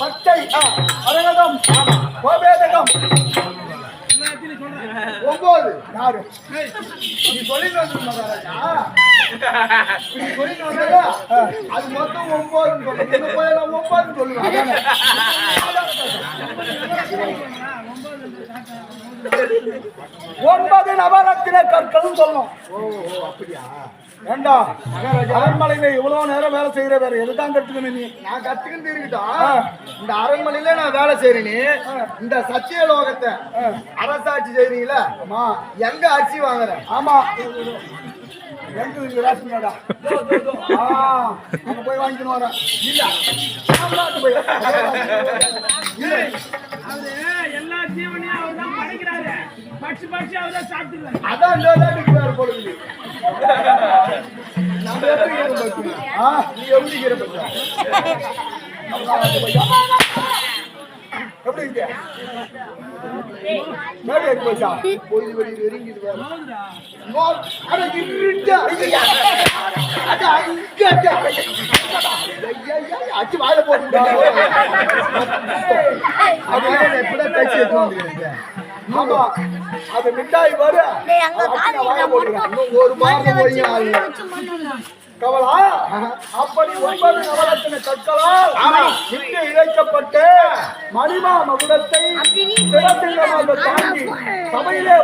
பச்சை அரகதம் கோபேதகம் 9 யாரு நீ சொல்லிட்டு வந்து நீ சொல்லிட்டு வந்தா அது மொத்தம் 9 போய் 9 சொல்லுவேன் 9 நவரத்தின கற்களும் சொல்லணும். அப்படியா? ஏண்டா அரண்மனையில இவ்வளவு நேரம் வேலை செய்யற வேற எதுதான் கத்துக்கணும் நீ? நான் கத்துக்கிட்டு இருக்கட்டும். இந்த அரண்மனையில நான் வேலை செய்யறேன். இந்த சத்தியலோகத்தை அரசாட்சி செய்றீங்களா? ஆமா. எங்க அரிசி வாங்குறேன்? ஆமா. எங்க ராசினாடா? அங்க போய் வாங்கிக்கணும் வர இல்ல எல்லா ஜீவனையும் அவர் தான் படைக்கிறாரு. பட்சி அவர்தான் சாப்பிட்டுருவாரு. அதான் போடுது. நம்ம நீ எப்படி எப்படி இருக்கு போச்சா பொய் வழி நெருங்கிட்டு அச்சு வாழ போட்டு எப்படிதான் பேச்சு எடுத்து வந்துருக்கேன். ஆமா அது மிட்டாய் வரு ஒரு மாதம் போய் கவலா அப்படி 9 நவரத்தின கற்களால் இட்டு இழைக்கப்பட்டு மணிமா மகுடத்தை சிறசிங்கமாக தாங்கி சபையிலே